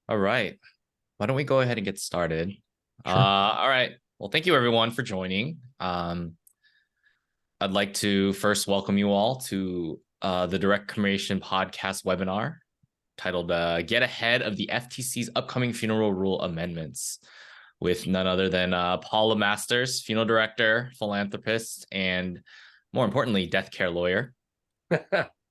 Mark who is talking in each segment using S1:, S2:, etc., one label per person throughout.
S1: All right. Why don't we go ahead and get started?
S2: Sure.
S1: All right. Well, thank you everyone for joining. I'd like to first welcome you all to the Direct Cremation podcast webinar titled Get Ahead of the FTC's Upcoming Funeral Rule Amendments with none other than Poul Lemasters, funeral director, philanthropist, and more importantly, death care lawyer.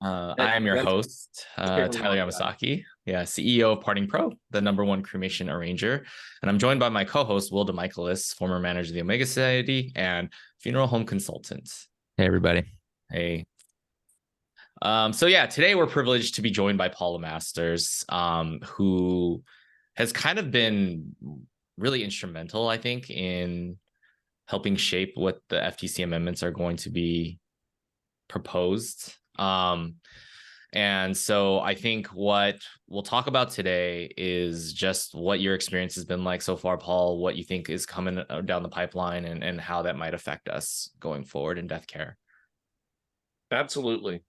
S1: I am your
S2: That's
S1: host,
S2: fairly
S1: Tyler
S2: long guy.
S1: Yamasaki, CEO of Parting Pro, the #1 cremation arranger. And I'm joined by my co-host, Will Michaelis, former manager of the Omega Society and funeral home consultant.
S2: Hey, everybody.
S1: Hey. Today we're privileged to be joined by Poul Lemasters, who has kind of been really instrumental, I think, in helping shape what the FTC amendments are going to be proposed. And so I think what we'll talk about today is just what your experience has been like so far, Paul, what you think is coming down the pipeline and how that might affect us going forward in death care.
S2: Absolutely.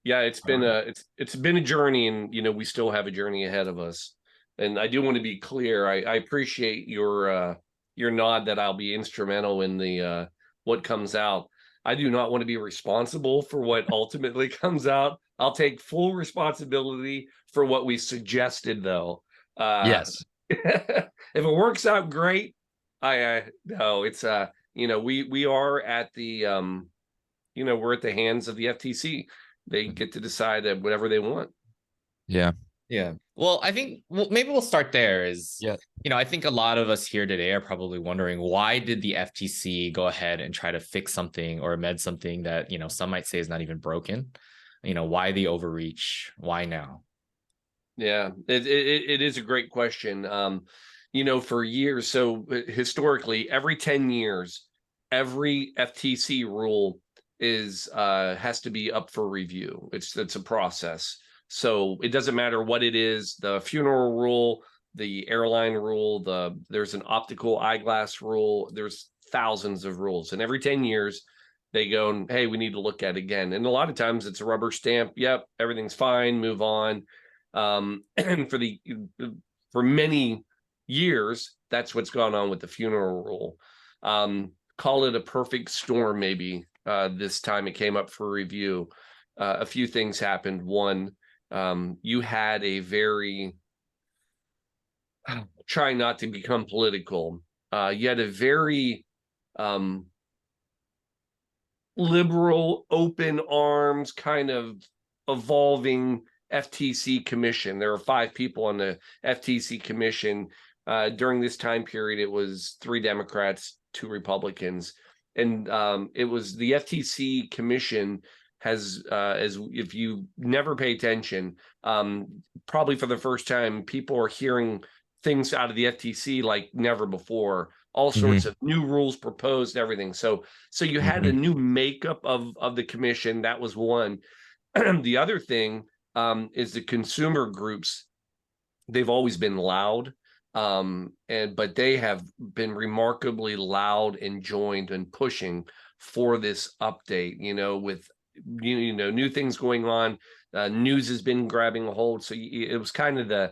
S2: Yeah, it's been a journey, and we still have a journey ahead of us. And I do want to be clear. I appreciate your nod that I'll be instrumental in the what comes out. I do not want to be responsible for what ultimately comes out. I'll take full responsibility for what we suggested, though.
S1: Yes.
S2: If it works out, great. I no, it's we are at the we're at the hands of the FTC. They get to decide whatever they want.
S1: Yeah. Yeah. Well, I think maybe we'll start there is,
S2: Yeah.
S1: I think a lot of us here today are probably wondering why did the FTC go ahead and try to fix something or amend something that, some might say is not even broken? Why the overreach? Why now?
S2: Yeah, it is a great question. For years, so historically, every 10 years, every FTC rule is has to be up for review. It's a process. So it doesn't matter what it is, the funeral rule, the airline rule, there's an optical eyeglass rule, there's thousands of rules. And every 10 years they go and hey, we need to look at it again. And a lot of times it's a rubber stamp, yep, everything's fine, move on. And for many years, that's what's gone on with the funeral rule. Call it a perfect storm, maybe. This time it came up for review. A few things happened. One, you had a very try not to become political. You had a very liberal, open arms kind of evolving FTC commission. There are 5 people on the FTC commission. During this time period, it was 3 Democrats, 2 Republicans, and it was the FTC commission has, as if you never pay attention, probably for the first time, people are hearing things out of the FTC like never before. All sorts of new rules proposed, everything. So you had a new makeup of the commission. That was one. The other thing is the consumer groups. They've always been loud, but they have been remarkably loud and joined and pushing for this update. With new things going on, news has been grabbing a hold. So it was kind of the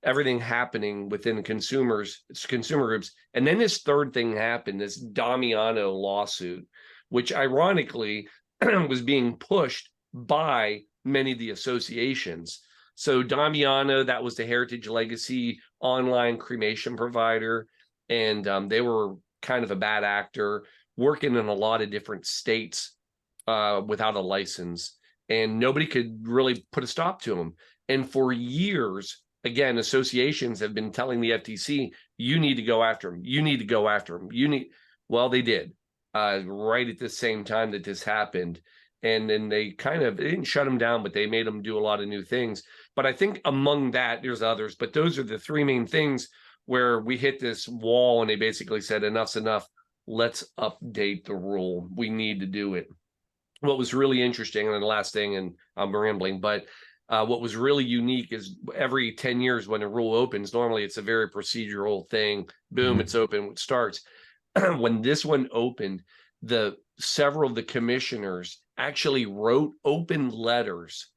S2: everything happening within the consumer groups. And then this third thing happened, this Damiano lawsuit, which ironically was being pushed by many of the associations. So Damiano, that was the Heritage Legacy online cremation provider, and they were kind of a bad actor working in a lot of different states without a license, and nobody could really put a stop to them. And for years, again, associations have been telling the FTC, you need to go after them. You need to go after them. Well, they did right at the same time that this happened. And then they didn't shut them down, but they made them do a lot of new things. But I think among that, there's others, but those are the 3 main things where we hit this wall and they basically said, enough's enough. Let's update the rule. We need to do it. What was really interesting, and the last thing, and I'm rambling, but what was really unique is every 10 years when a rule opens, normally it's a very procedural thing. Boom, it's open, it starts. When this one opened, several of the commissioners actually wrote open letters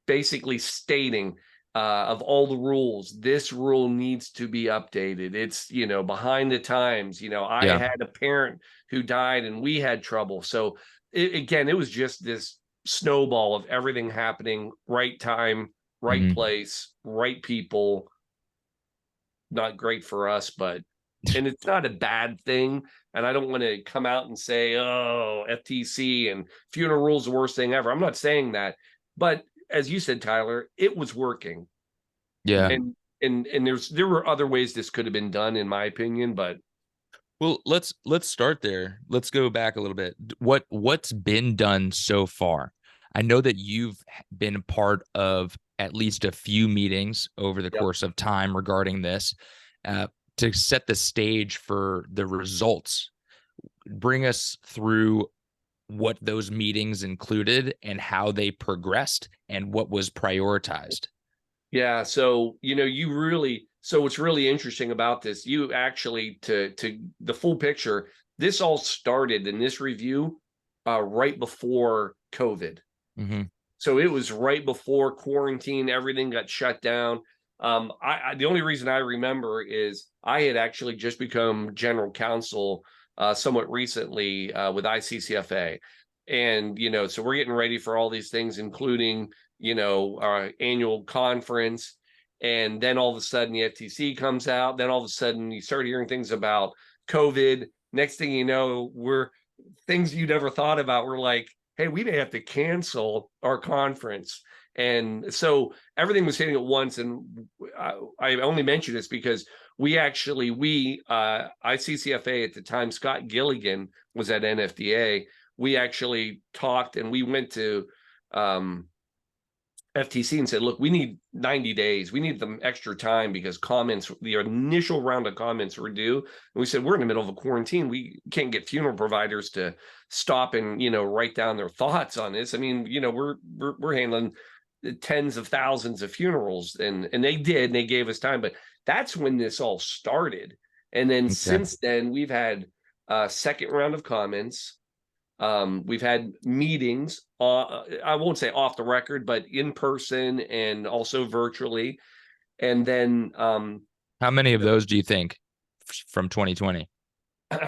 S2: basically stating of all the rules, this rule needs to be updated. It's, behind the times. I
S1: Yeah.
S2: had a parent who died and we had trouble. So again, it was just this snowball of everything happening, right time, right
S1: Mhm.
S2: place, right people. Not great for us, and it's not a bad thing. And I don't want to come out and say, oh, FTC and funeral rules the worst thing ever. I'm not saying that. But as you said, Tyler, it was working.
S1: Yeah.
S2: And there were other ways this could have been done, in my opinion, but
S1: Well, let's start there. Let's go back a little bit. What's been done so far? I know that you've been a part of at least a few meetings over the
S2: yep.
S1: course of time regarding this, uh, to set the stage for the results. Bring us through what those meetings included and how they progressed and what was prioritized.
S2: Yeah. So, what's really interesting about this, you actually, to the full picture, this all started in this review right before COVID.
S1: Mm-hmm.
S2: So it was right before quarantine, everything got shut down. The only reason I remember is I had actually just become general counsel somewhat recently with ICCFA. And, so we're getting ready for all these things, including, our annual conference. And then all of a sudden the FTC comes out. Then all of a sudden you start hearing things about COVID. Next thing you know, things you never thought about. We're like, hey, we may have to cancel our conference. And so everything was hitting at once. And I only mention this because ICCFA at the time, Scott Gilligan was at NFDA. We actually talked and we went to FTC and said, look, we need 90 days. We need them extra time because the initial round of comments were due. And we said, we're in the middle of a quarantine. We can't get funeral providers to stop and, write down their thoughts on this. I mean, we're handling tens of thousands of funerals, and they did, and they gave us time. But that's when this all started. And then since then, we've had a second round of comments. We've had meetings, I won't say off the record, but in person and also virtually. And then
S1: How many of those do you think from 2020?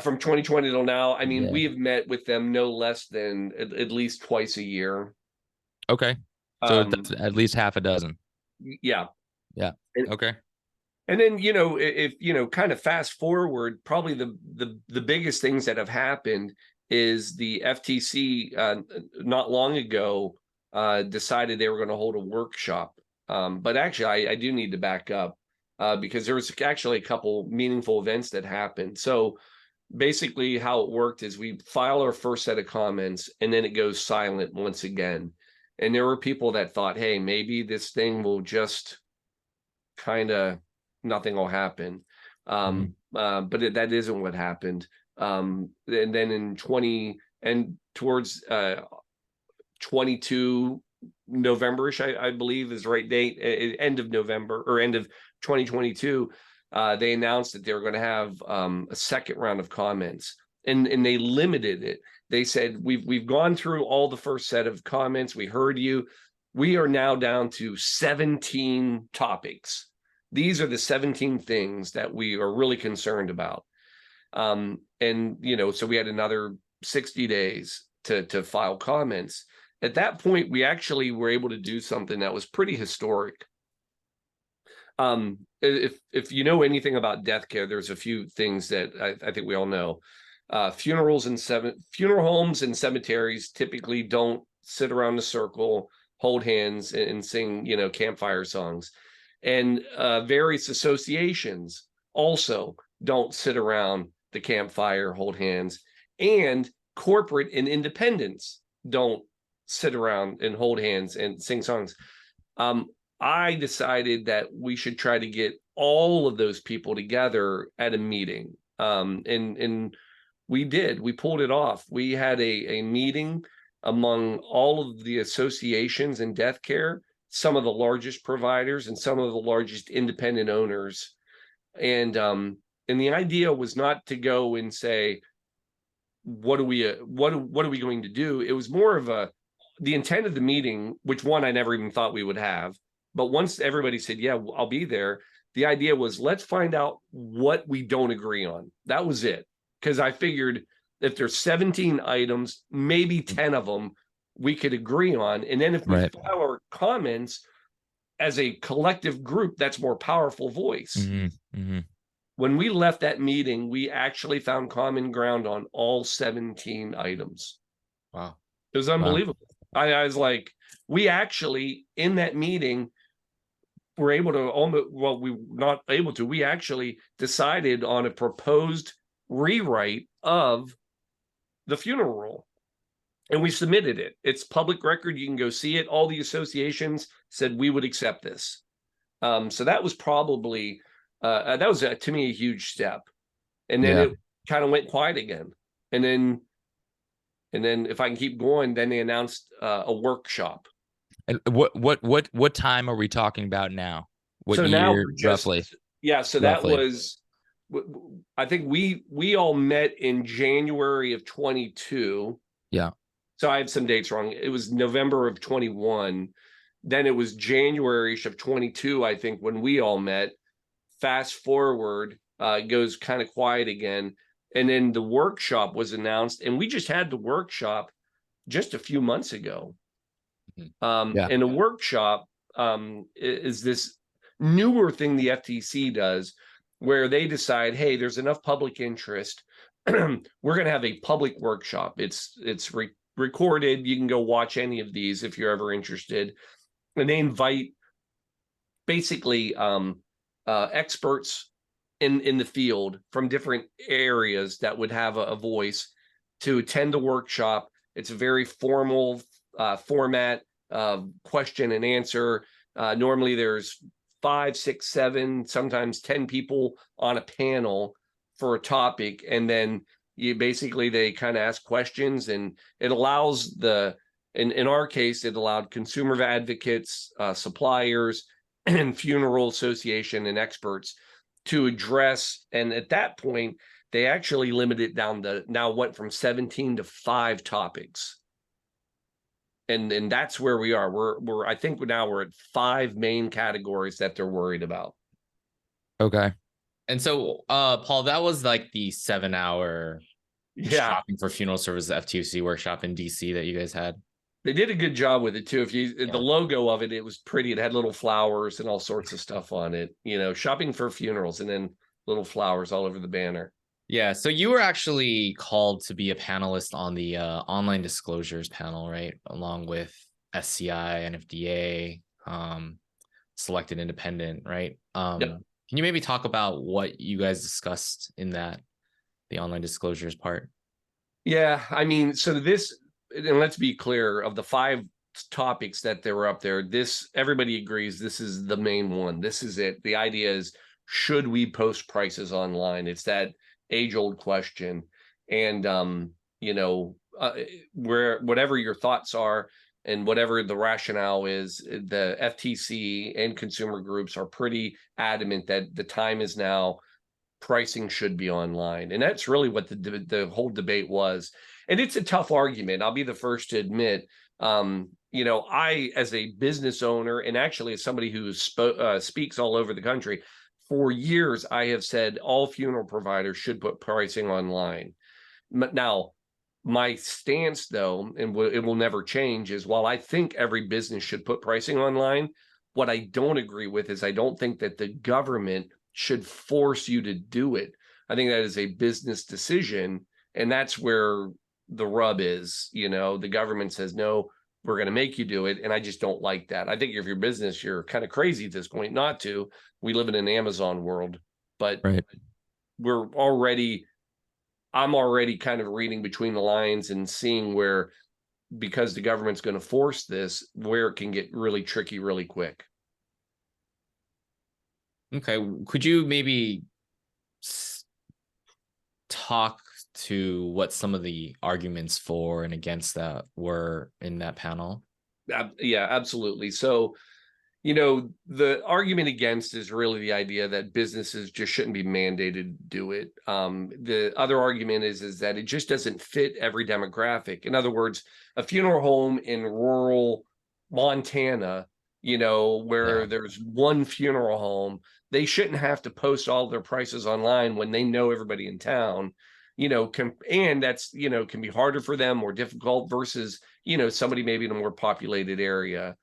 S2: from 2020 till now, I mean,
S1: Yeah.
S2: we have met with them no less than at least twice a year.
S1: Okay. So that's at least half a dozen.
S2: Yeah.
S1: Yeah. Okay.
S2: And then, if kind of fast forward, probably the biggest things that have happened is the FTC not long ago decided they were going to hold a workshop. But actually, I do need to back up because there was actually a couple meaningful events that happened. So basically, how it worked is we file our first set of comments and then it goes silent once again. And there were people that thought, hey, maybe this thing will just kind of, nothing will happen. But that isn't what happened. And then in towards 22 November-ish, I believe is the right date, end of November or end of 2022, they announced that they were going to have a second round of comments, and they limited it. They said, we've gone through all the first set of comments. We heard you. We are now down to 17 topics. These are the 17 things that we are really concerned about. And, so we had another 60 days to file comments. At that point, we actually were able to do something that was pretty historic. If you know anything about death care, there's a few things that I think we all know. Funeral homes and cemeteries typically don't sit around a circle, hold hands, and sing, campfire songs. And various associations also don't sit around the campfire, hold hands, and corporate and independents don't sit around and hold hands and sing songs. I decided that we should try to get all of those people together at a meeting. And we did. We pulled it off. We had a meeting among all of the associations in death care, some of the largest providers and some of the largest independent owners. And the idea was not to go and say, what are we going to do? It was more of the intent of the meeting, which one I never even thought we would have, But once everybody said, yeah, I'll be there, the idea was, let's find out what we don't agree on. That was it. Because I figured if there's 17 items, maybe 10 of them we could agree on. And then if we
S3: Right.
S2: file our comments as a collective group, that's more powerful voice. When we left that meeting, we actually found common ground on all 17 items.
S1: Wow.
S2: It was unbelievable. Wow. I was like, we actually, in that meeting, were able to almost, well, we were not able to, we actually decided on a proposed rewrite of the funeral rule. And we submitted it. It's public record. You can go see it. All the associations said we would accept this. So that was probably, that was, to me, a huge step. And then it kind of went quiet again. And then if I can keep going, then they announced a workshop.
S3: And what time are we talking about now? What
S2: so
S3: year,
S2: now we're just,
S3: roughly?
S2: Yeah, so roughly. That was, I think we all met in January of 22.
S3: Yeah.
S2: So I have some dates wrong. It was November of 21. Then it was January of 22, I think, when we all met. Fast forward, goes kind of quiet again. And then the workshop was announced, and we just had the workshop just a few months ago. And a workshop is this newer thing the FTC does, where they decide, hey, there's enough public interest. We're going to have a public workshop. It's recorded. You can go watch any of these if you're ever interested. And they invite basically experts in the field from different areas that would have a voice to attend the workshop. It's a very formal format, question and answer. Normally there's 5, 6, 7, sometimes 10 people on a panel for a topic. And then they kind of ask questions, and it allows in our case, it allowed consumer advocates, suppliers, and funeral association and experts to address. And at that point, they actually limited it down to, now went from 17 to 5 topics. And that's where we are. We're I think now we're at 5 main categories that they're worried about.
S3: Okay.
S1: And so, Paul, that was like the 7-hour shopping for funeral services FTC workshop in DC that you guys had.
S2: They did a good job with it too. The logo of it, it was pretty. It had little flowers and all sorts of stuff on it. Shopping for funerals, and then little flowers all over the banner.
S1: Yeah. So you were actually called to be a panelist on the online disclosures panel, right? Along with SCI, NFDA, Selected Independent, right? Can you maybe talk about what you guys discussed in the online disclosures part? Yeah, I mean, so this, and let's be clear, of the 5 topics that they were up there, everybody agrees this is the main one. This is it. The idea is, should we post prices online? It's that age-old question. And where whatever your thoughts are and whatever the rationale is, the FTC and consumer groups are pretty adamant that the time is now. Pricing should be online. And that's really what the whole debate was. And it's a tough argument. I'll be the first to admit, I, as a business owner, and actually as somebody who speaks all over the country, for years, I have said all funeral providers should put pricing online. Now, my stance, though, and it will never change, is while I think every business should put pricing online, what I don't agree with is I don't think that the government should force you to do it. I think that is a business decision, and that's where the rub is. The government says, no, we're going to make you do it, and I just don't like that. I think if you're business, you're kind of crazy at this point not to. We live in an Amazon world, but I'm already kind of reading between the lines and seeing where, because the government's going to force this, where it can get really tricky really quick. Okay, could you maybe talk to what some of the arguments for and against that were in that panel? Yeah, absolutely. So, the argument against is really the idea that businesses just shouldn't be mandated to do it. The other argument is that it just doesn't fit every demographic. In other words, a funeral home in rural Montana
S2: where there's one funeral home. They shouldn't have to post all their prices online when they know everybody in town, and that's, can be harder for them, more difficult versus, somebody maybe in a more populated area.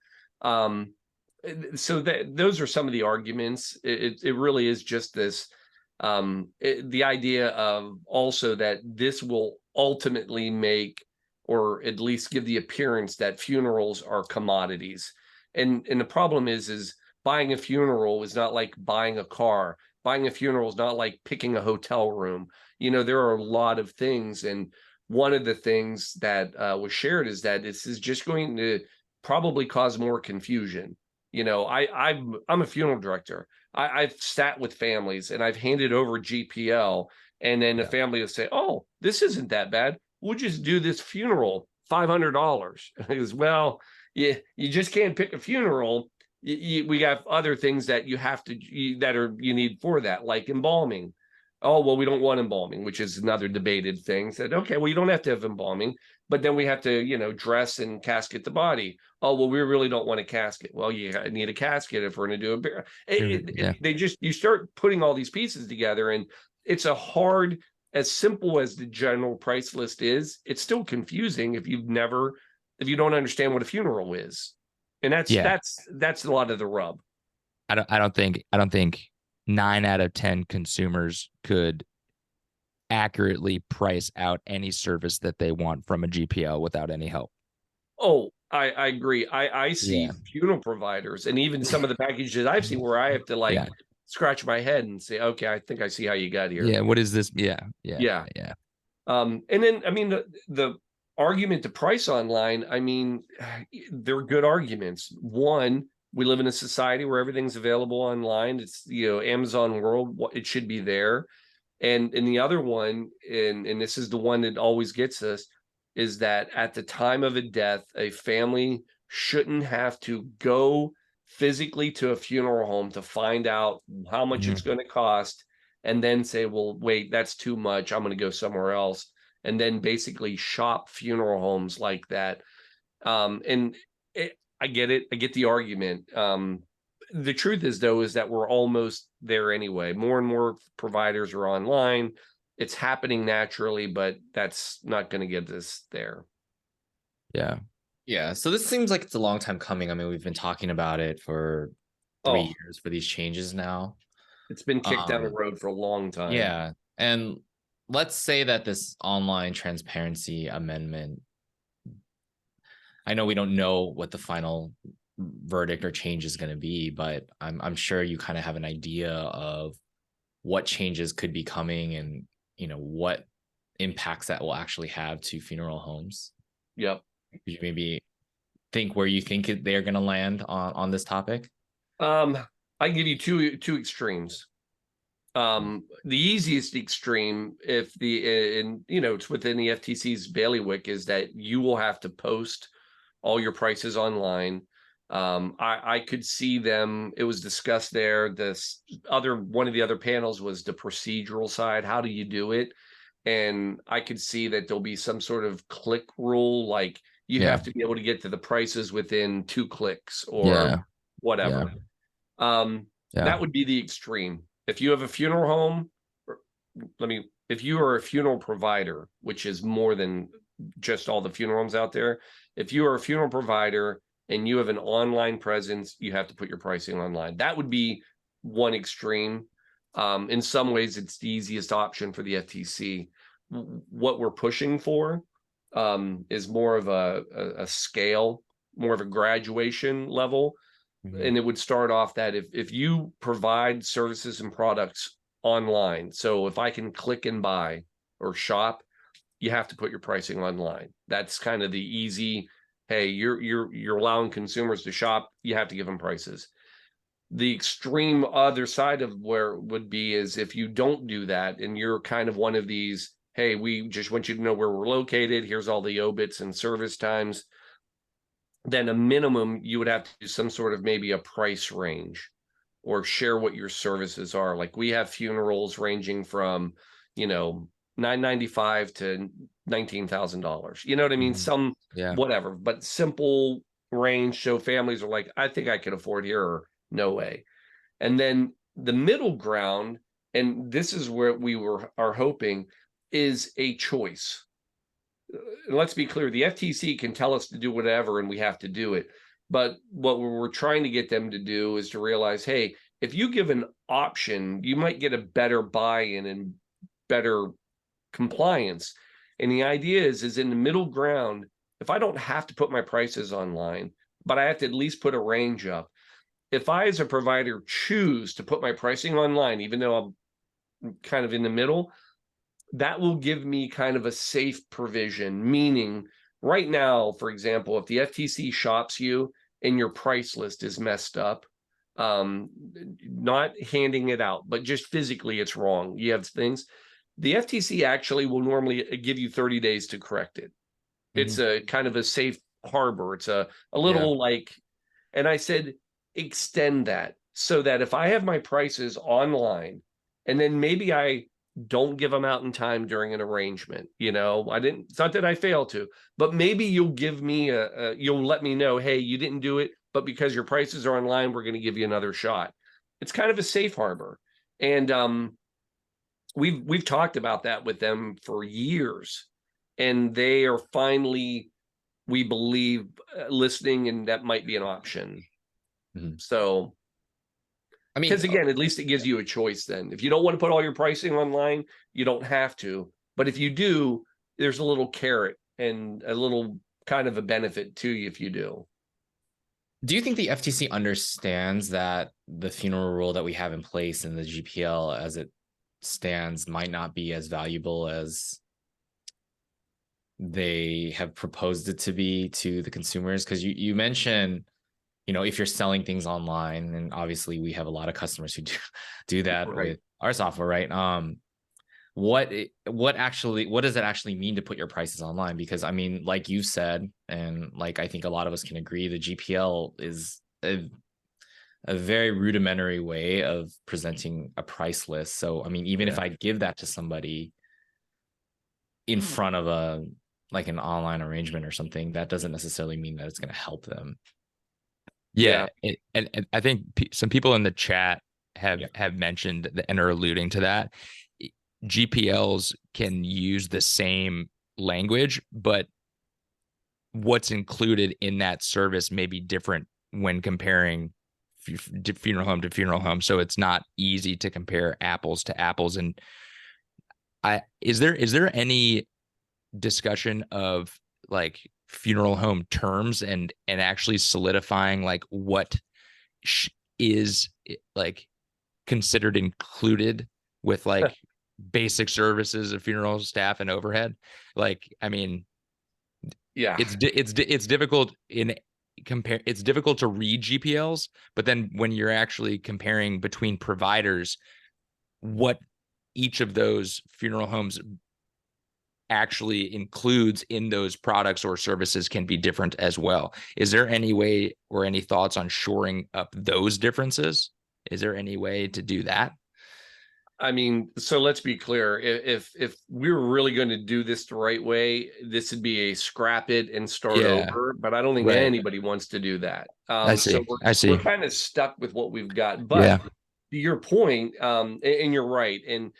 S2: So those are some of the arguments. It really is just this, the idea of also that this will ultimately make, or at least give the appearance that funerals are commodities. And the problem is buying a funeral is not like buying a car. Buying a funeral is not like picking a hotel room. There are a lot of things. And one of the things that was shared is that this is just going to probably cause more confusion. I'm a funeral director. I've sat with families and I've handed over GPL, and then the family will say, "Oh, this isn't that bad. We'll just do this funeral, $500." Because, well, you just can't pick a funeral. We have other things that you have to you need for that, like embalming. Oh, well, we don't want embalming, which is another debated thing. Said, okay, well, you don't have to have embalming, but then we have to, dress and casket the body. Oh, well, we really don't want a casket. Well, you need a casket if we're going to do a bear. You start putting all these pieces together, and it's as simple as the general price list is, it's still confusing if you don't understand what a funeral is. And that's a lot of the rub.
S3: I don't think 9 out of 10 consumers could accurately price out any service that they want from a GPL without any help.
S2: Oh, I agree. I see funeral providers, and even some of the packages I've seen where I have to scratch my head and say, okay, I think I see how you got here.
S3: Yeah. What is this? Yeah.
S2: And then, I mean, the argument to price online, I mean, they're good arguments. One, we live in a society where everything's available online. It's, Amazon world, it should be there. And the other one, and this is the one that always gets us, is that at the time of a death, a family shouldn't have to go physically to a funeral home to find out how much it's going to cost, and then say, well, wait, that's too much, I'm going to go somewhere else, and then basically shop funeral homes like that. I get it. I get the argument. The truth is, though, is that we're almost there anyway. More and more providers are online. It's happening naturally, but that's not going to get us there.
S1: Yeah. So this seems like it's a long time coming. I mean, we've been talking about it for 3 years for these changes now.
S2: It's been kicked down the road for a long time.
S1: Yeah. And let's say that this online transparency amendment, I know we don't know what the final verdict or change is going to be, but I'm sure you kind of have an idea of what changes could be coming and, what impacts that will actually have to funeral homes.
S2: Yep.
S1: Could you maybe think where you think they're going to land on this topic?
S2: I can give you two extremes. The easiest extreme, if it's within the FTC's bailiwick, is that you will have to post all your prices online. I could see them. It was discussed there. One of the other panels was the procedural side. How do you do it? And I could see that there'll be some sort of click rule, like you have to be able to get to the prices within 2 clicks or whatever. That would be the extreme. If you have a funeral home, if you are a funeral provider, which is more than just all the funeral homes out there, if you are a funeral provider and you have an online presence, you have to put your pricing online. That would be one extreme. In some ways, it's the easiest option for the FTC. What we're pushing for is more of a scale, more of a graduation level. And it would start off that if you provide services and products online, so if I can click and buy or shop, you have to put your pricing online. That's kind of the easy, hey, you're allowing consumers to shop, you have to give them prices. The extreme other side of where it would be is if you don't do that and you're kind of one of these, hey, we just want you to know where we're located, here's all the obits and service times, then a minimum you would have to do some sort of maybe a price range or share what your services are. Like we have funerals ranging from, $995 to $19,000. You know what I mean? Some whatever, but simple range. So families are like, I think I can afford here, or no way. And then the middle ground, and this is where we are hoping, is a choice. Let's be clear, the FTC can tell us to do whatever and we have to do it. But what we're trying to get them to do is to realize, hey, if you give an option, you might get a better buy-in and better compliance. And the idea is in the middle ground, if I don't have to put my prices online, but I have to at least put a range up. If I, as a provider, choose to put my pricing online, even though I'm kind of in the middle, that will give me kind of a safe provision. Meaning, right now, for example, if the FTC shops you and your price list is messed up, not handing it out, but just physically it's wrong, you have things, the FTC actually will normally give you 30 days to correct it. It's a kind of a safe harbor. It's a little like, and I said, extend that so that if I have my prices online and then maybe I don't give them out in time during an arrangement, it's not that I fail to, but maybe you'll give me you'll let me know, hey, you didn't do it, but because your prices are online, we're going to give you another shot. It's kind of a safe harbor. And we've talked about that with them for years, and they are finally, we believe, listening, and that might be an option. So, I mean, because again, at least it gives you a choice. Then if you don't want to put all your pricing online, you don't have to, but if you do, there's a little carrot and a little kind of a benefit to you if you do.
S1: Do you think the FTC understands that the funeral rule that we have in place in the GPL as it stands might not be as valuable as they have proposed it to be to the consumers? Because you mentioned, if you're selling things online, and obviously we have a lot of customers who do that with our software, right? What does it actually mean to put your prices online? Because I mean, like you said, and like I think a lot of us can agree, the GPL is a very rudimentary way of presenting a price list. So I mean, even if I give that to somebody in front of an online arrangement or something, that doesn't necessarily mean that it's going to help them.
S3: And I think some people in the chat have mentioned and are alluding to that. GPLs can use the same language, but what's included in that service may be different when comparing funeral home to funeral home. So it's not easy to compare apples to apples. And is there any discussion of like funeral home terms and actually solidifying like what is like considered included with like basic services of funeral staff and overhead? Like, I mean, it's difficult it's difficult to read GPLs, but then when you're actually comparing between providers, what each of those funeral homes actually includes in those products or services can be different as well. Is there any way or any thoughts on shoring up those differences? Is there any way to do that?
S2: I mean, so let's be clear. If we were really going to do this the right way, this would be a scrap it and start over. But I don't think anybody wants to do that.
S3: I see.
S2: So we're kind of stuck with what we've got. But to your point, and you're right. And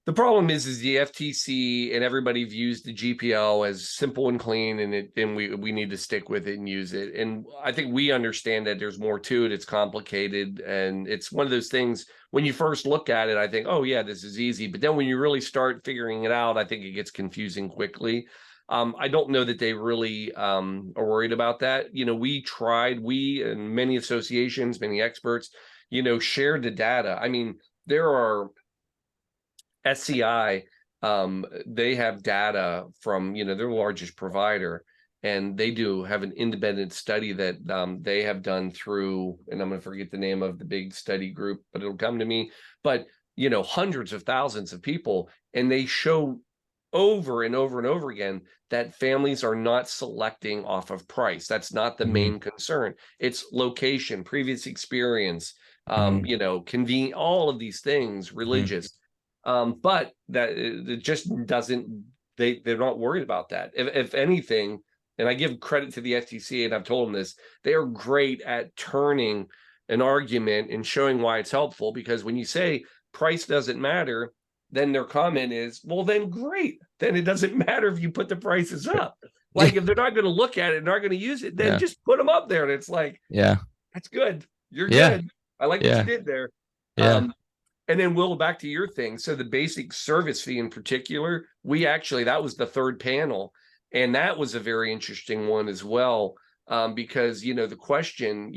S2: the problem is the FTC and everybody views the GPL as simple and clean, and we need to stick with it and use it. And I think we understand that there's more to it. It's complicated, and it's one of those things when you first look at it, I think, oh yeah, this is easy. But then when you really start figuring it out, I think it gets confusing quickly. I don't know that they really are worried about that. We and many associations, many experts, shared the data. I mean, there are SCI, they have data from, their largest provider, and they do have an independent study that they have done through, and I'm going to forget the name of the big study group, but it'll come to me. But, hundreds of thousands of people, and they show over and over and over again that families are not selecting off of price. That's not the main concern. It's location, previous experience, convenient, all of these things, religious. But that it just doesn't, they're not worried about that. If anything, and I give credit to the FTC, and I've told them this, they are great at turning an argument and showing why it's helpful, because when you say price doesn't matter, then their comment is, well, then great. Then it doesn't matter if you put the prices up. Like if they're not going to look at it and aren't going to use it, then just put them up there. And it's like, that's good. You're good. I like what you did there. And then Will, back to your thing. So the basic service fee in particular, that was the third panel. And that was a very interesting one as well. Because, the question,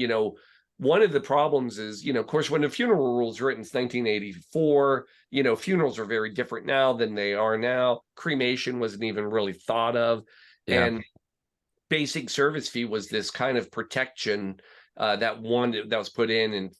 S2: one of the problems is, of course, when the funeral rules written in 1984, funerals are very different now than they are now. Cremation wasn't even really thought of. And basic service fee was this kind of protection that was put in, and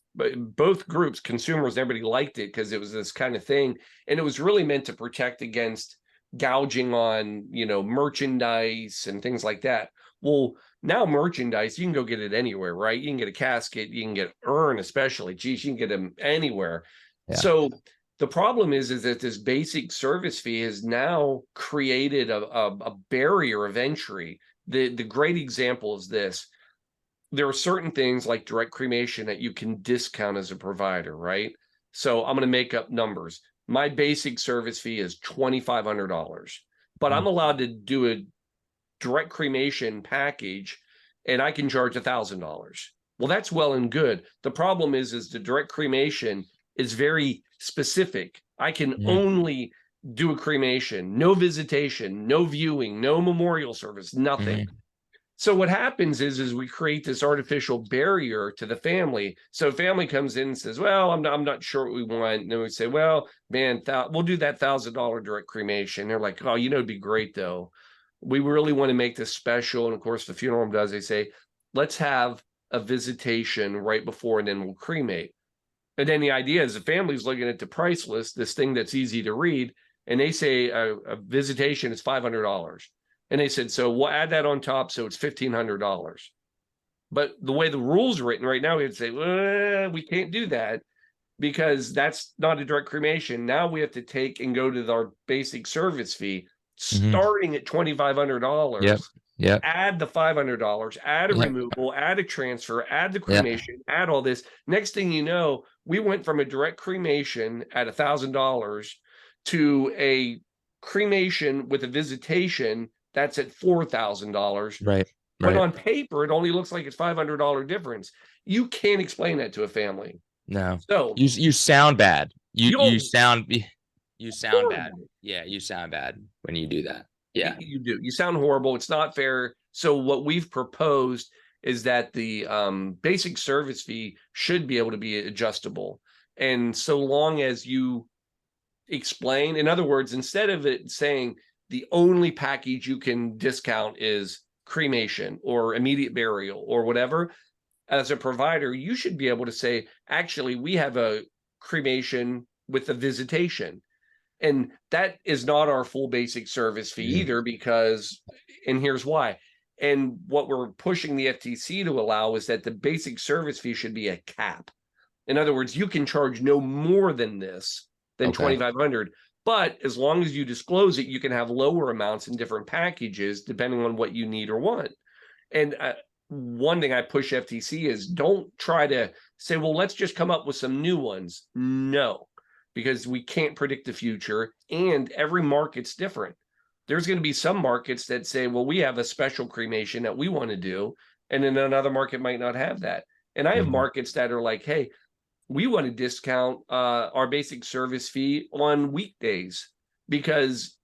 S2: both groups, consumers, everybody liked it because it was this kind of thing. And it was really meant to protect against gouging on, merchandise and things like that. Well, now merchandise, you can go get it anywhere, right? You can get a casket, you can get urn, especially. Geez, you can get them anywhere. So the problem is that this basic service fee has now created a barrier of entry. The great example is this. There are certain things like direct cremation that you can discount as a provider, right? So I'm going to make up numbers. My basic service fee is $2,500, but I'm allowed to do a direct cremation package and I can charge $1,000. Well, that's well and good. The problem is the direct cremation is very specific. I can only do a cremation, no visitation, no viewing, no memorial service, nothing. So what happens is we create this artificial barrier to the family. So family comes in and says, well, I'm not sure what we want. And then we say, well, man, we'll do that $1,000 direct cremation. They're like, oh, it'd be great though. We really want to make this special. And of course, the funeral home does, they say, let's have a visitation right before, and then we'll cremate. And then the idea is the family's looking at the price list, this thing that's easy to read, and they say a visitation is $500. And they said, so we'll add that on top, so it's $1,500. But the way the rules are written right now, we'd say, well, we can't do that because that's not a direct cremation. Now we have to take and go to our basic service fee, starting at $2,500. Add the $500, add a removal, add a transfer, add the cremation, add all this. Next thing you know, we went from a direct cremation at $1,000 to a cremation with a visitation that's at $4,000.
S3: Right.
S2: But on paper, it only looks like it's $500 difference. You can't explain that to a family.
S3: No.
S2: So
S3: you sound bad. You sound
S2: horrible.
S3: bad. Yeah, you sound bad when you do that. Yeah,
S2: you do. You sound horrible. It's not fair. So what we've proposed is that the basic service fee should be able to be adjustable. And so long as you explain, in other words, instead of it saying the only package you can discount is cremation or immediate burial or whatever, as a provider, you should be able to say, actually, we have a cremation with a visitation. And that is not our full basic service fee either, because, and here's why. And what we're pushing the FTC to allow is that the basic service fee should be a cap. In other words, you can charge no more than this, than $2,500. But as long as you disclose it, you can have lower amounts in different packages, depending on what you need or want. And one thing I push FTC is don't try to say, well, let's just come up with some new ones. No, because we can't predict the future and every market's different. There's going to be some markets that say, well, we have a special cremation that we want to do. And then another market might not have that. And I have markets that are like, hey, we want to discount our basic service fee on weekdays because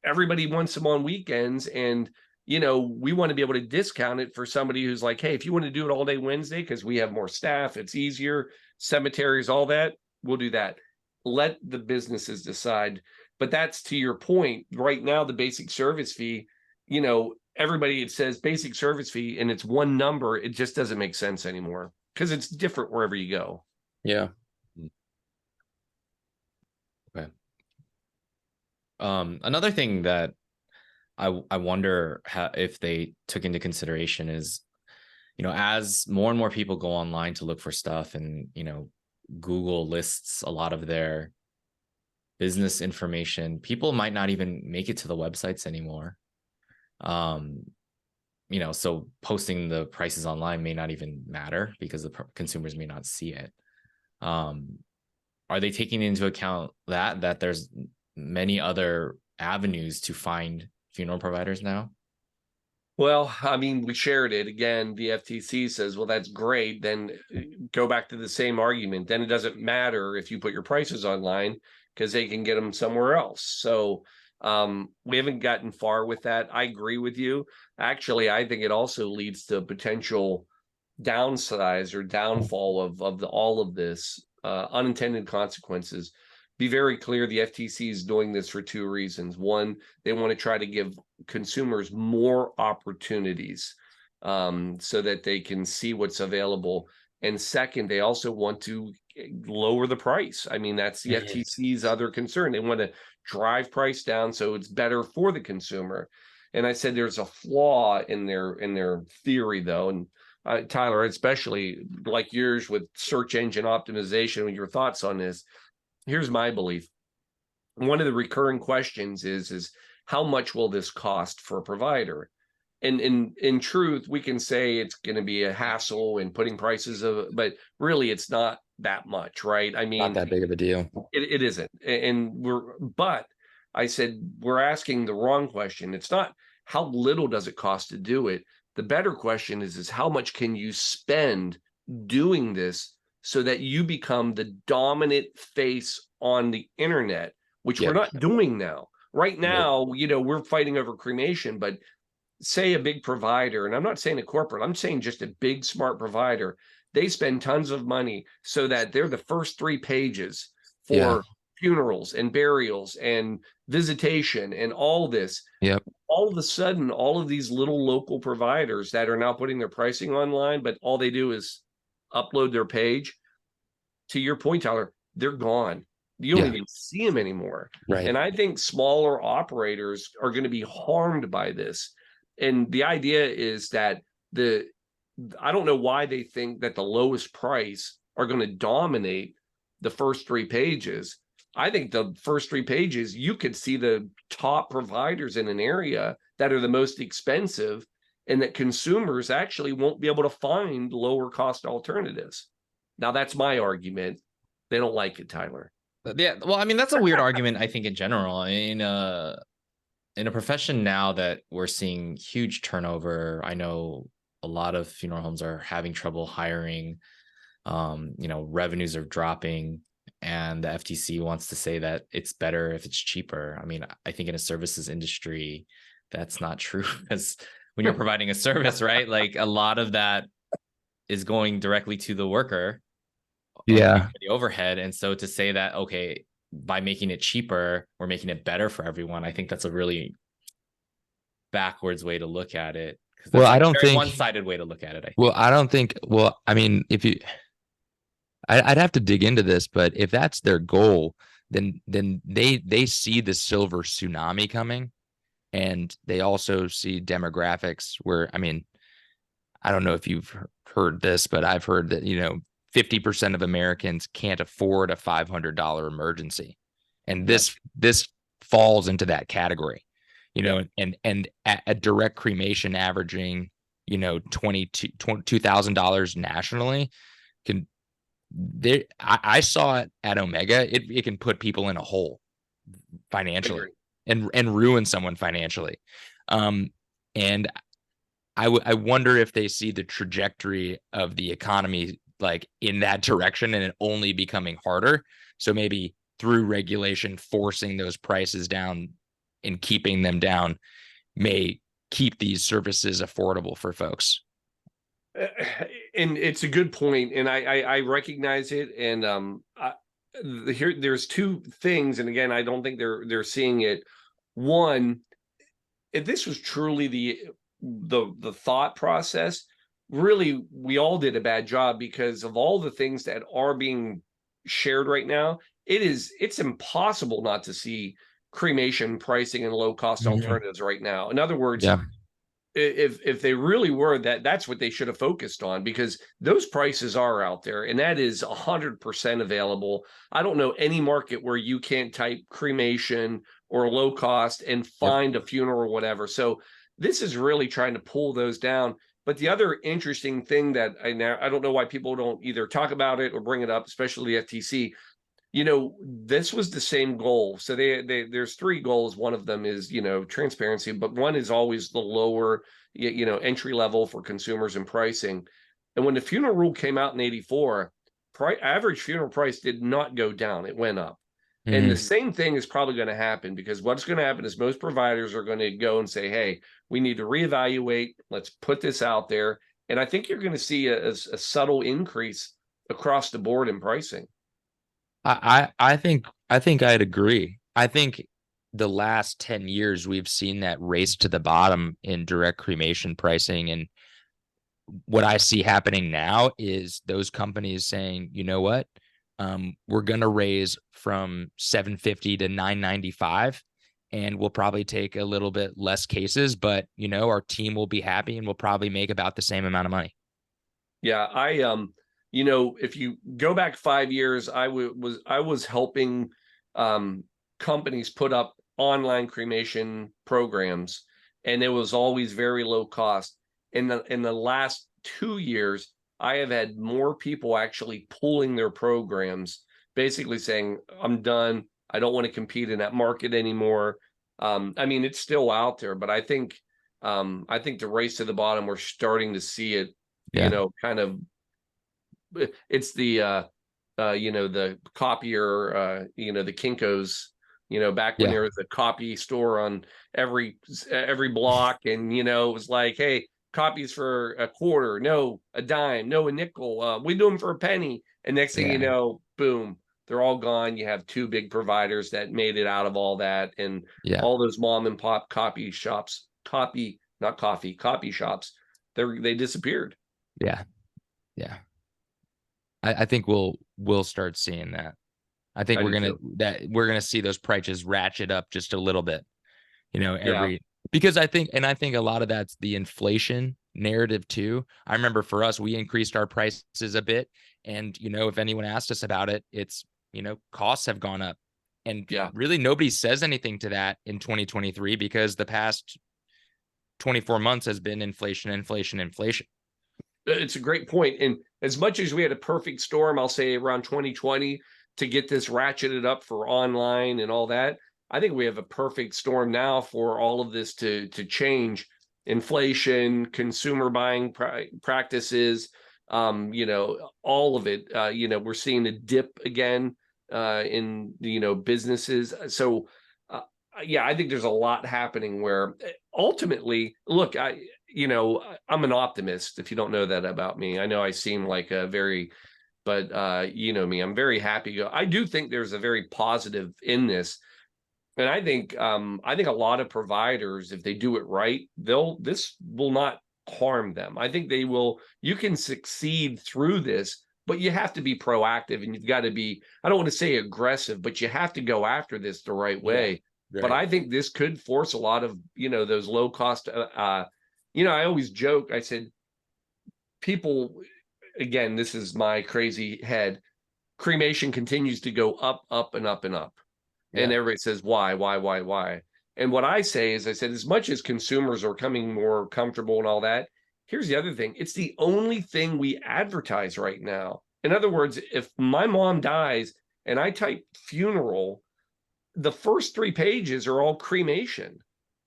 S2: everybody wants them on weekends. And, we want to be able to discount it for somebody who's like, hey, if you want to do it all day Wednesday, because we have more staff, it's easier, cemeteries, all that, we'll do that. Let the businesses decide. But that's to your point. Right now, the basic service fee, everybody, it says basic service fee and it's one number. It just doesn't make sense anymore because it's different wherever you go.
S3: Yeah.
S1: Okay. Another thing that I wonder if they took into consideration is, as more and more people go online to look for stuff and, Google lists a lot of their business information, people might not even make it to the websites anymore. so posting the prices online may not even matter because the consumers may not see it. Are they taking into account that there's many other avenues to find funeral providers now?
S2: Well, I mean, we shared it. Again, the FTC says, well, that's great. Then go back to the same argument. Then it doesn't matter if you put your prices online because they can get them somewhere else. So we haven't gotten far with that. I agree with you. Actually, I think it also leads to potential downsize or downfall of all of this, unintended consequences. Be very clear, the FTC is doing this for two reasons. One, they want to try to give consumers more opportunities so that they can see what's available. And second, they also want to lower the price. I mean, that's the FTC's other concern. They want to drive price down so it's better for the consumer. And I said there's a flaw in their theory, though. And Tyler, especially like yours with search engine optimization, your thoughts on this. Here's my belief. One of the recurring questions is how much will this cost for a provider? And in truth, we can say it's going to be a hassle in putting prices but really it's not that much, right? I mean,
S3: Not that big of a deal.
S2: It isn't. But I said, we're asking the wrong question. It's not how little does it cost to do it. The better question is how much can you spend doing this so that you become the dominant face on the internet, which we're not doing now. Right now, we're fighting over cremation, but say a big provider, and I'm not saying a corporate, I'm saying just a big, smart provider, they spend tons of money so that they're the first 3 pages for funerals and burials and visitation and all this.
S3: Yep.
S2: All of a sudden, all of these little local providers that are now putting their pricing online, but all they do is upload their page. To your point, Tyler, they're gone. You don't even see them anymore.
S3: Right.
S2: And I think smaller operators are going to be harmed by this. And the idea is that I don't know why they think that the lowest price are going to dominate the first 3 pages. I think the first 3 pages, you could see the top providers in an area that are the most expensive and that consumers actually won't be able to find lower cost alternatives. Now, that's my argument. They don't like it, Tyler.
S1: Yeah, well, I mean, that's a weird argument, I think, in general. In a profession now that we're seeing huge turnover, I know a lot of funeral homes are having trouble hiring. Revenues are dropping, and the FTC wants to say that it's better if it's cheaper. I mean, I think in a services industry, that's not true, because when you're providing a service, right, like a lot of that is going directly to the worker. The overhead. And so to say that, okay, by making it cheaper, we're making it better for everyone, I think that's a really backwards way to look at it.
S3: Well, I don't think
S1: one-sided way to look at it.
S3: I mean, if you, I'd have to dig into this, but if that's their goal, then they see the silver tsunami coming, and they also see demographics where, I mean, I don't know if you've heard this, but I've heard that, 50% of Americans can't afford a $500 emergency. And this falls into that category, and at a direct cremation averaging, $2,000 nationally I saw it at Omega. It can put people in a hole financially and ruin someone financially. And I wonder if they see the trajectory of the economy like in that direction and it only becoming harder. So maybe through regulation, forcing those prices down and keeping them down may keep these services affordable for folks.
S2: And it's a good point, and I recognize it. And there's 2 things, and again, I don't think they're seeing it. One, if this was truly the thought process, really, we all did a bad job, because of all the things that are being shared right now, it's impossible not to see cremation pricing and low cost alternatives right now. In other words, if they really were, that's what they should have focused on, because those prices are out there, and that is 100% available. I don't know any market where you can't type cremation or low cost and find a funeral or whatever. So This is really trying to pull those down. But the other interesting thing that I don't know why people don't either talk about it or bring it up, especially the FTC. This was the same goal. So there's three goals. One of them is, transparency, but one is always the lower, entry level for consumers and pricing. And when the funeral rule came out in 84, average funeral price did not go down. It went up. And the same thing is probably going to happen, because what's going to happen is most providers are going to go and say, hey, we need to reevaluate. Let's put this out there. And I think you're going to see a subtle increase across the board in pricing.
S3: I think I'd agree. I think the last 10 years we've seen that race to the bottom in direct cremation pricing. And what I see happening now is those companies saying, you know what? We're going to raise from 750 to 995, and we'll probably take a little bit less cases, but our team will be happy and we'll probably make about the same amount of money.
S2: Yeah, if you go back 5 years, I was helping companies put up online cremation programs, and it was always very low cost. In the last 2 years, I have had more people actually pulling their programs, basically saying, I'm done. I don't want to compete in that market anymore. It's still out there, but I think the race to the bottom, we're starting to see it, kind of. It's the copier, the Kinkos, back when there was a copy store on every block, and it was like, hey, copies for a quarter, no, a dime, no, a nickel, we do them for a penny. And next thing you know, boom, they're all gone. You have two big providers that made it out of all that, and all those mom and pop copy shops, copy shops, they disappeared.
S3: Yeah. I think we'll start seeing that. I think we're gonna see those prices ratchet up just a little bit, because I think a lot of that's the inflation narrative too. I remember for us, we increased our prices a bit, and if anyone asked us about it, it's costs have gone up, and really nobody says anything to that in 2023, because the past 24 months has been inflation.
S2: It's a great point. And as much as we had a perfect storm, I'll say around 2020, to get this ratcheted up for online and all that, I think we have a perfect storm now for all of this to change. Inflation, consumer buying practices, all of it. We're seeing a dip again in businesses. So I think there's a lot happening where ultimately, look, I'm an optimist. If you don't know that about me, I know I seem like a very, but me, I'm very happy. I do think there's a very positive in this. And I think a lot of providers, if they do it right, this will not harm them. I think they will. You can succeed through this, but you have to be proactive, and you've got to be, I don't want to say aggressive, but you have to go after this the right way. Right. But I think this could force a lot of, those low cost, I always joke, I said, people, again, this is my crazy head, cremation continues to go up, up, and up, and up. Yeah. And everybody says, why? And what I say is, I said, as much as consumers are coming more comfortable and all that, here's the other thing. It's the only thing we advertise right now. In other words, if my mom dies and I type funeral, the first 3 pages are all cremation.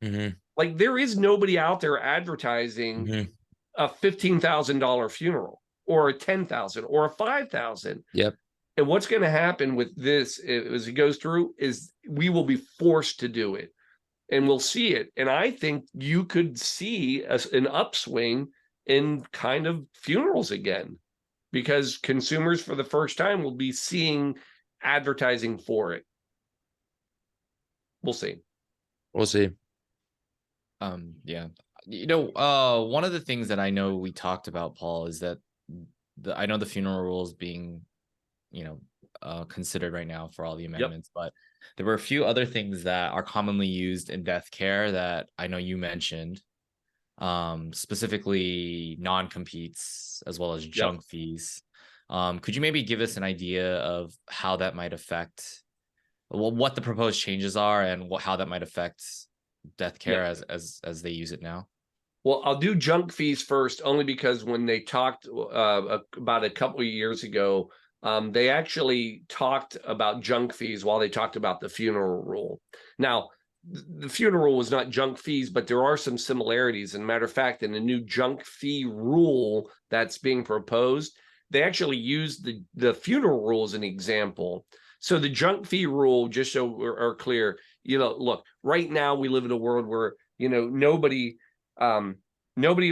S2: Mm-hmm. Like, there is nobody out there advertising a $15,000 funeral or a $10,000 or a $5,000.
S3: Yep.
S2: And what's going to happen with this as it goes through is we will be forced to do it, and we'll see it. And I think you could see an upswing in kind of funerals again, because consumers for the first time will be seeing advertising for it. We'll see.
S1: Yeah. One of the things that I know we talked about, Paul, is that I know the funeral rules being, considered right now for all the amendments, but there were a few other things that are commonly used in death care that I know you mentioned, specifically non-competes as well as junk fees. Could you maybe give us an idea of how that might affect, what the proposed changes are and how that might affect death care as they use it now?
S2: Well, I'll do junk fees first, only because when they talked about a couple of years ago, they actually talked about junk fees while they talked about the funeral rule. Now, the funeral rule was not junk fees, but there are some similarities. And matter of fact, in the new junk fee rule that's being proposed, they actually use the funeral rule as an example. So the junk fee rule, just so we're clear, look, right now we live in a world where, nobody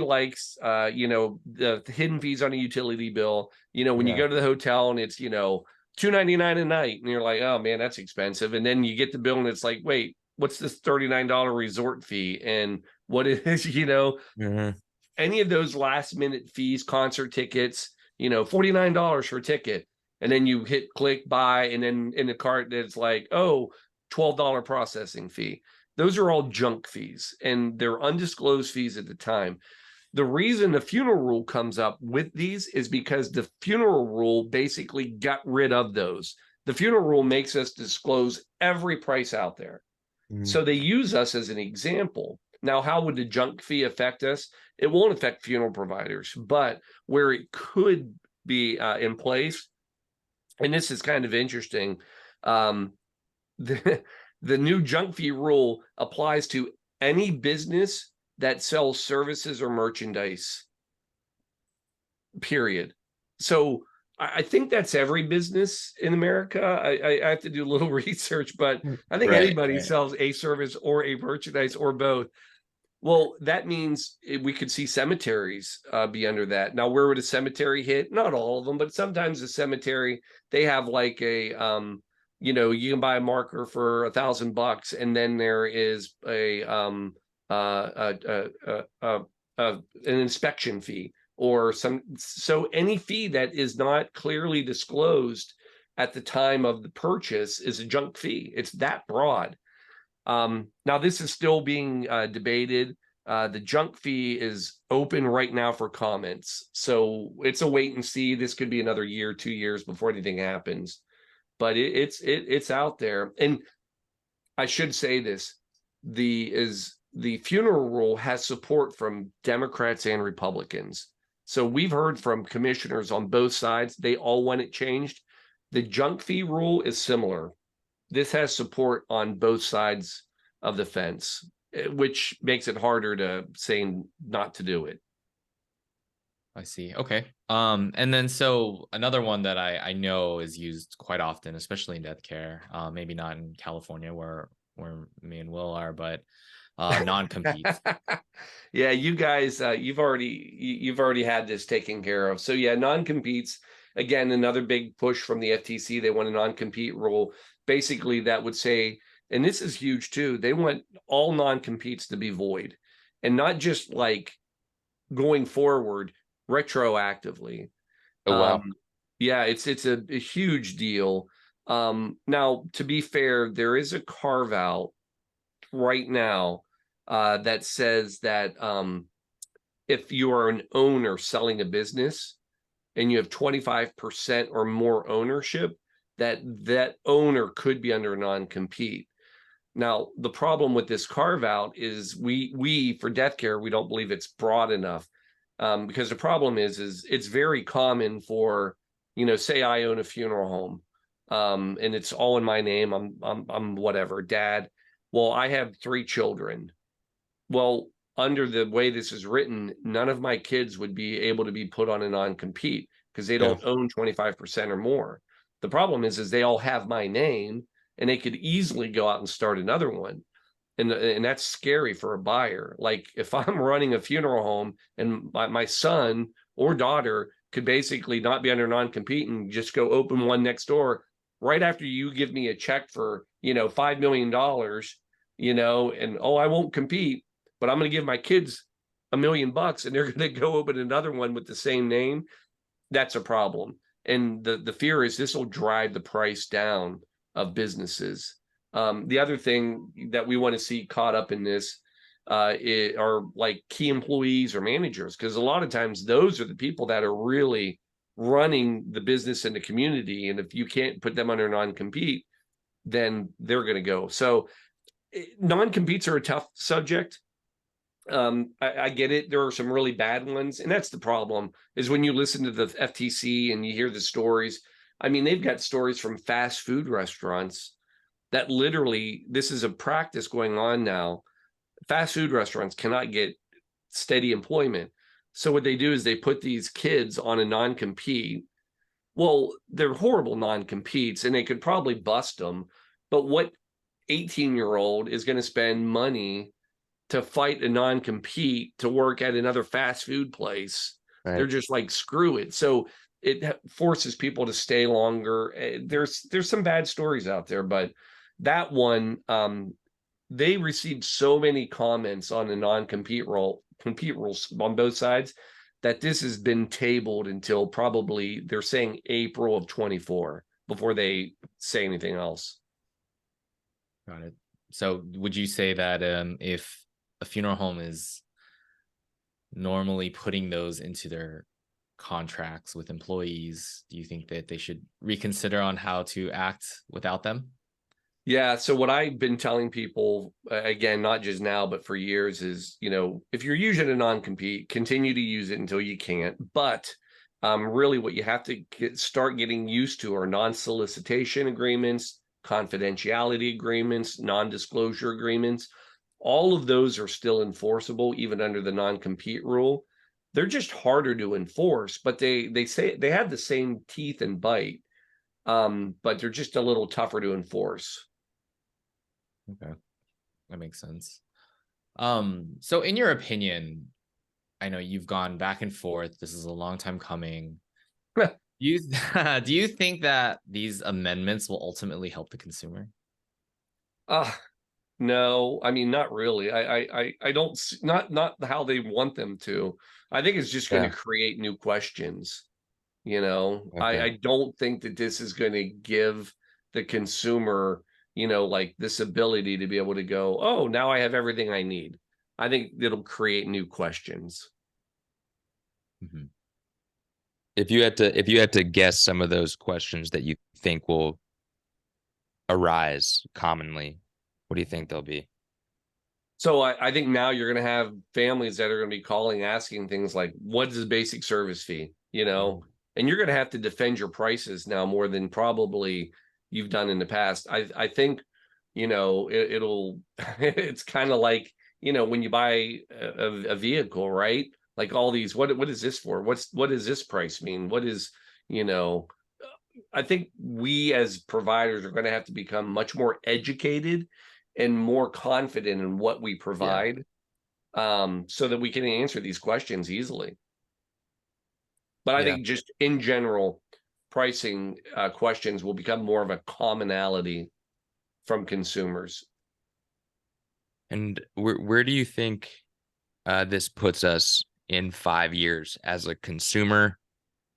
S2: likes the hidden fees on a utility bill. When you go to the hotel and it's $2.99 a night, and you're like, oh man, that's expensive. And then you get the bill and it's like, wait, what's this $39 resort fee? And what is, any of those last minute fees, concert tickets, $49 for a ticket. And then you hit click buy, and then in the cart it's like, oh, $12 processing fee. Those are all junk fees, and they're undisclosed fees at the time. The reason the funeral rule comes up with these is because the funeral rule basically got rid of those. The funeral rule makes us disclose every price out there. So they use us as an example. Now, how would the junk fee affect us? It won't affect funeral providers, but where it could be in place, and this is kind of interesting, the new junk fee rule applies to any business that sells services or merchandise, period. So I think that's every business in America. I have to do a little research, but I think anybody sells a service or a merchandise or both. Well, that means we could see cemeteries be under that. Now, where would a cemetery hit? Not all of them, but sometimes a cemetery, they have like a you can buy a marker for $1,000, and then there is an inspection fee or so any fee that is not clearly disclosed at the time of the purchase is a junk fee. It's that broad. Now this is still being debated. The junk fee is open right now for comments, so it's a wait and see. This could be another year, 2 years before anything happens. But it's out there. And I should say this, the funeral rule has support from Democrats and Republicans. So we've heard from commissioners on both sides. They all want it changed. The junk fee rule is similar. This has support on both sides of the fence, which makes it harder to say not to do it.
S1: I see. Okay. And then so another one that I know is used quite often, especially in death care, maybe not in California where me and Will are, but non-competes.
S2: Yeah, you guys, you've already had this taken care of. So yeah, non-competes, again, another big push from the FTC. They want a non-compete rule. Basically, that would say, and this is huge too, they want all non-competes to be void, and not just like going forward retroactively.
S3: Oh wow.
S2: Yeah, it's a huge deal. Now, to be fair, there is a carve out right now that says that if you are an owner selling a business and you have 25% or more ownership, that owner could be under non-compete. Now, the problem with this carve out is we for death care, we don't believe it's broad enough. Because the problem is it's very common for, say I own a funeral home, and it's all in my name. I'm whatever, dad. Well, I have 3 children. Well, under the way this is written, none of my kids would be able to be put on a non-compete because they don't own 25% or more. The problem is they all have my name, and they could easily go out and start another one. And that's scary for a buyer. Like if I'm running a funeral home and my son or daughter could basically not be under non-compete and just go open one next door right after you give me a check for, $5 million, and I won't compete, but I'm going to give my kids $1 million and they're going to go open another one with the same name. That's a problem. And the fear is this will drive the price down of businesses. The other thing that we want to see caught up in this are like key employees or managers, because a lot of times those are the people that are really running the business in the community. And if you can't put them under non-compete, then they're going to go. So non-competes are a tough subject. I get it. There are some really bad ones, and that's the problem, is when you listen to the FTC and you hear the stories. I mean, they've got stories from fast food restaurants that literally, this is a practice going on now. Fast food restaurants cannot get steady employment. So what they do is they put these kids on a non-compete. Well, they're horrible non-competes, and they could probably bust them. But what 18-year-old is going to spend money to fight a non-compete to work at another fast food place?
S3: Right.
S2: They're just like, screw it. So it forces people to stay longer. There's some bad stories out there, but that one, they received so many comments on the non-compete compete rules on both sides that this has been tabled until probably, they're saying, April of 24 before they say anything else.
S1: Got it. So would you say that if a funeral home is normally putting those into their contracts with employees, do you think that they should reconsider on how to act without them?
S2: Yeah. So what I've been telling people, again, not just now, but for years, is, if you're using a non-compete, continue to use it until you can't. But really what you have to start getting used to are non-solicitation agreements, confidentiality agreements, non-disclosure agreements. All of those are still enforceable, even under the non-compete rule. They're just harder to enforce, but they say they have the same teeth and bite, but they're just a little tougher to enforce.
S1: Okay, that makes sense. So in your opinion, I know you've gone back and forth. This is a long time coming. Do you think that these amendments will ultimately help the consumer?
S2: No, I mean, not really. I don't, not how they want them to. I think it's just going to create new questions. I don't think that this is going to give the consumer, like, this ability to be able to go, oh, now I have everything I need. I think it'll create new questions.
S1: Mm-hmm.
S3: If you had to guess some of those questions that you think will arise commonly, what do you think they'll be?
S2: So I think now you're going to have families that are going to be calling, asking things like, what is the basic service fee? And you're going to have to defend your prices now more than probably you've done in the past. I think, it'll, it's kind of like, when you buy a vehicle, right? Like all these, what is this for? What does this price mean? What is, I think we as providers are going to have to become much more educated and more confident in what we provide, so that we can answer these questions easily. But I think just in general, pricing questions will become more of a commonality from consumers.
S3: And where do you think this puts us in 5 years as a consumer?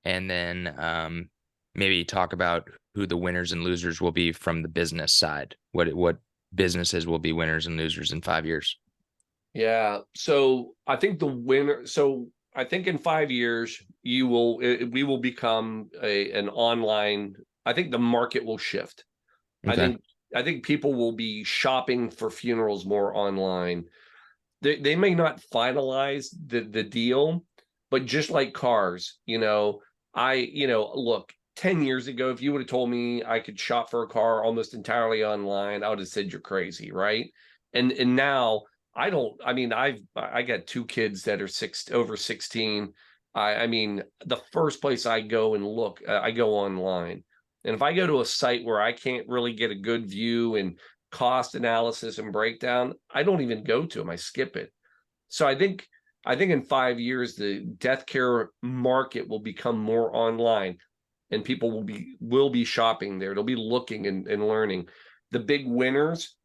S3: And then maybe talk about who the winners and losers will be from the business side. What businesses will be winners and losers in 5 years?
S2: Yeah. So I think the winner. So I think in 5 years, we will become an online. I think the market will shift.
S3: Okay.
S2: I think people will be shopping for funerals more online. They may not finalize the deal, but just like cars, look, 10 years ago, if you would have told me I could shop for a car almost entirely online, I would have said you're crazy, right? And now I don't. I mean, I got 2 kids that are over 16. I mean, the first place I go and look, I go online. And if I go to a site where I can't really get a good view and cost analysis and breakdown, I don't even go to them. I skip it. So I think in 5 years, the death care market will become more online, and people will be shopping there. They'll be looking and learning. The big winners,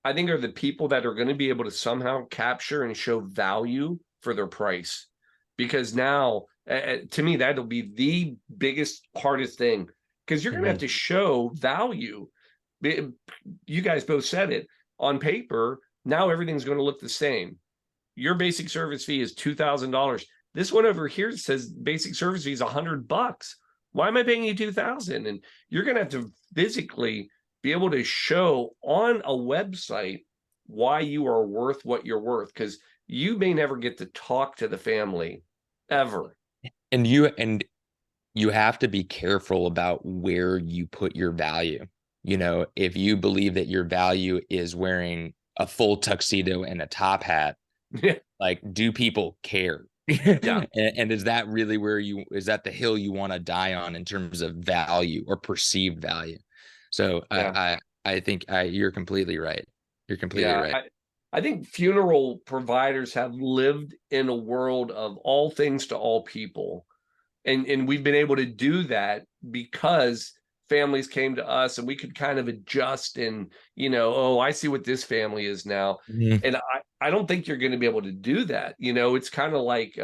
S2: I think, are the people that are going to be able to somehow capture and show value for their price. Because now, to me, that'll be the biggest, hardest thing, because you're going to have to show value. You guys both said it. On paper, now everything's going to look the same. Your basic service fee is $2,000. This one over here says basic service fee is $100. Why am I paying you $2,000? And you're going to have to physically be able to show on a website why you are worth what you're worth, because you may never get to talk to the family ever.
S3: And you have to be careful about where you put your value. You know, if you believe that your value is wearing a full tuxedo and a top hat,
S2: Yeah.
S3: like, do people care?
S2: Yeah.
S3: And is that really is that the hill you want to die on in terms of value or perceived value? So
S2: Yeah.
S3: I think you're completely right. You're completely
S2: Yeah.
S3: right.
S2: I think funeral providers have lived in a world of all things to all people. And we've been able to do that because families came to us and we could kind of adjust and, oh, I see what this family is now.
S3: Mhm.
S2: And I don't think you're going to be able to do that. It's kind of like,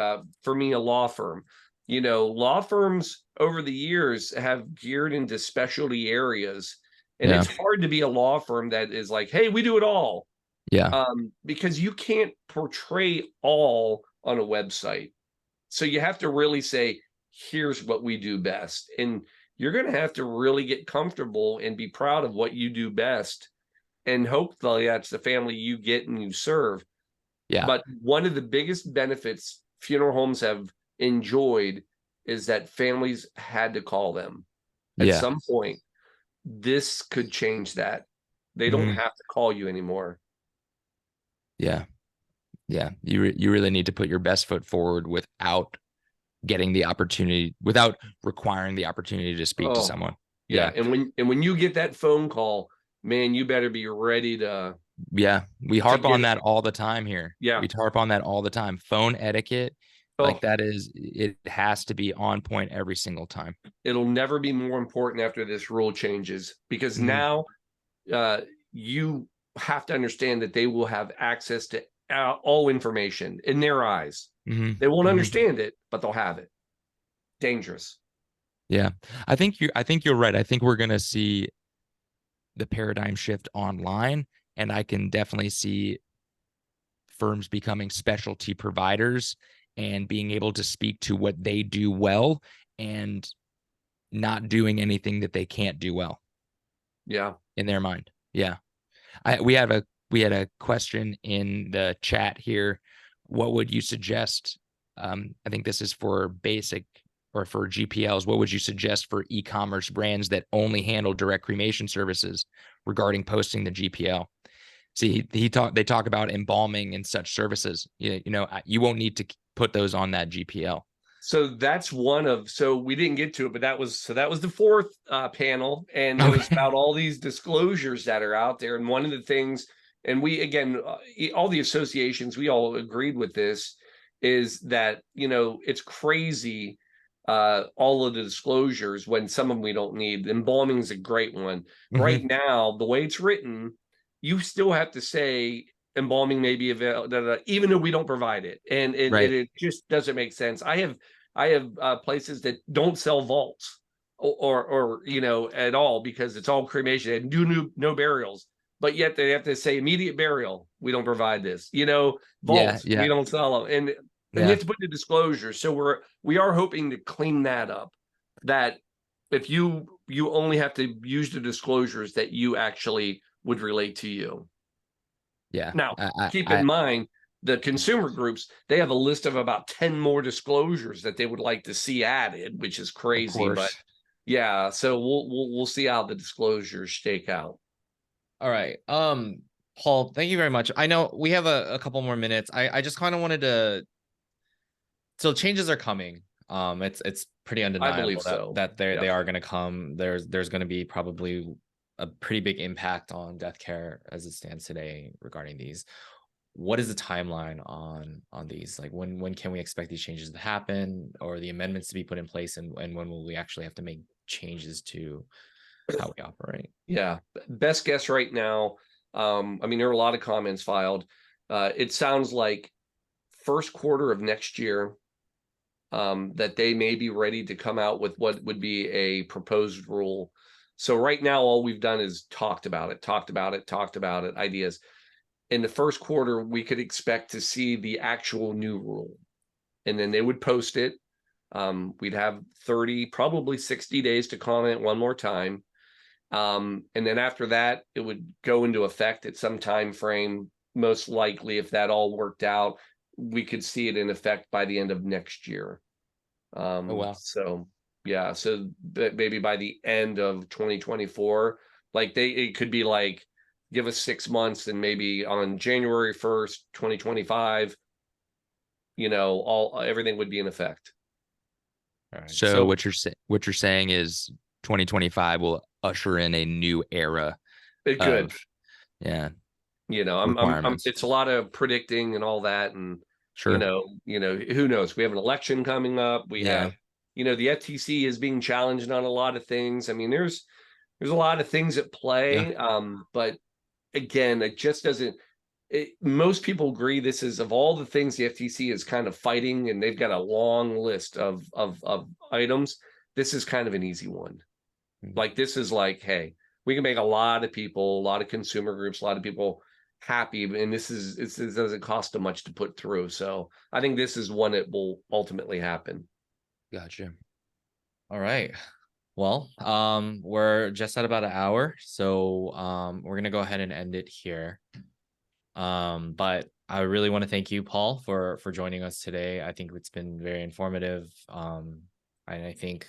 S2: for me, a law firm. Law firms over the years have geared into specialty areas, and
S3: Yeah.
S2: it's hard to be a law firm that is like, hey, we do it all.
S3: Yeah.
S2: Because you can't portray all on a website. So you have to really say, here's what we do best. And you're going to have to really get comfortable and be proud of what you do best. And hopefully that's the family you get and you serve.
S3: Yeah.
S2: But one of the biggest benefits funeral homes have enjoyed is that families had to call them at
S3: Yeah.
S2: some point. This could change that. They don't
S3: Mhm.
S2: have to call you anymore.
S3: Yeah. Yeah. You really need to put your best foot forward without getting the opportunity, without requiring the opportunity to speak to someone.
S2: Yeah.
S3: Yeah.
S2: And when you get that phone call, man, you better be ready to.
S3: Yeah. We harp
S2: get
S3: on
S2: it.
S3: that all the time here.
S2: Yeah.
S3: We harp on that all the time. Phone etiquette, like,
S2: Oh,
S3: it has to be on point every single time.
S2: it'll never be more important after this rule changes, because
S3: Mhm.
S2: now you have to understand that they will have access to all information in their eyes.
S3: Mhm.
S2: They won't
S3: Mhm.
S2: understand it, but they'll have it. Dangerous.
S3: Yeah. I think you're right. I think we're going to see the paradigm shift online, and I can definitely see firms becoming specialty providers and being able to speak to what they do well and not doing anything that they can't do well
S2: Yeah.
S3: in their mind. Yeah. We had a question in the chat here. What would you suggest? I think this is for basic or for GPLs. What would you suggest for e-commerce brands that only handle direct cremation services regarding posting the GPL? See, they talk about embalming and such services. You won't need to put those on that GPL.
S2: So that's so we didn't get to it, but that was the fourth panel, and it was about all these disclosures that are out there. And one of the things, and we, again, all the associations, we all agreed with this, is that, it's crazy, all of the disclosures, when some of them we don't need. Embalming is a great one. Right now, the way it's written, you still have to say embalming may be available, even though we don't provide it. And
S3: Right.
S2: it just doesn't make sense. I have places that don't sell vaults or at all, because it's all cremation and do no burials, but yet they have to say immediate burial. We don't provide this, vaults.
S3: Yeah.
S2: We don't sell them. And you
S3: Yeah.
S2: have to put the disclosure. So we are hoping to clean that up, that if you only have to use the disclosures that you actually would relate to you.
S3: Yeah.
S2: Now, keep in mind, the consumer groups, they have a list of about 10 more disclosures that they would like to see added, which is crazy. But yeah, so we'll see how the disclosures shake out.
S1: All right. Paul, thank you very much. I know we have a couple more minutes. I just kind of wanted to. So changes are coming. It's pretty undeniable that they are going to come. There's going to be probably a pretty big impact on death care as it stands today regarding these. What is the timeline on these? Like, when can we expect these changes to happen, or the amendments to be put in place, and when will we actually have to make changes to how we operate?
S2: Yeah, best guess right now. There are a lot of comments filed. It sounds like first quarter of next year, that they may be ready to come out with what would be a proposed rule. So right now, all we've done is talked about it, ideas. In the first quarter, we could expect to see the actual new rule, and then they would post it. We'd have 30, probably 60 days to comment one more time. And then after that, it would go into effect at some time frame most likely, if that all worked out, we could see it in effect by the end of next year.
S3: Oh, wow.
S2: So yeah, so maybe by the end of 2024, like it could be like, give us 6 months, and maybe on January 1st, 2025, everything would be in effect.
S1: All right.
S3: So what you're saying is 2025 will usher in a new era
S2: It could,
S3: of, yeah,
S2: I'm
S3: requirements.
S2: it's a lot of predicting and all that, and
S3: Sure.
S2: who knows? We have an election coming up. We
S3: Yeah.
S2: have, the FTC is being challenged on a lot of things. I mean, there's a lot of things at play. But again, it just doesn't. Most people agree this is, of all the things the FTC is kind of fighting, and they've got a long list of items. This is kind of an easy one.
S1: Mhm.
S2: Like, this is like, hey, we can make a lot of people, a lot of consumer groups, a lot of people happy, and this doesn't cost them much to put through. So I think this is one that will ultimately happen.
S3: Gotcha.
S1: All right. Well, we're just at about an hour, so we're gonna go ahead and end it here. But I really want to thank you, Paul, for joining us today. I think it's been very informative. And I think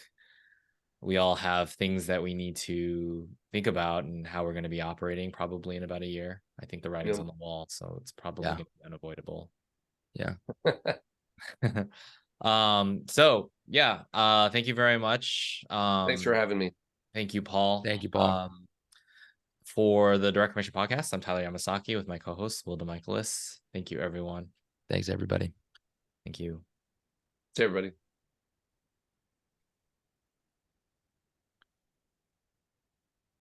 S1: we all have things that we need to think about and how we're going to be operating probably in about a year. I think the writing's on the wall, so it's probably going to be unavoidable.
S3: Yeah.
S1: So yeah, thank you very much.
S2: Thanks for having me.
S1: Thank you, Paul.
S3: Thank you, Paul.
S1: For the Direct Cremation Podcast, I'm Tyler Yamasaki with my co-host, Will Michaelis. Thank you, everyone.
S3: Thanks, everybody.
S1: Thank you.
S2: To everybody.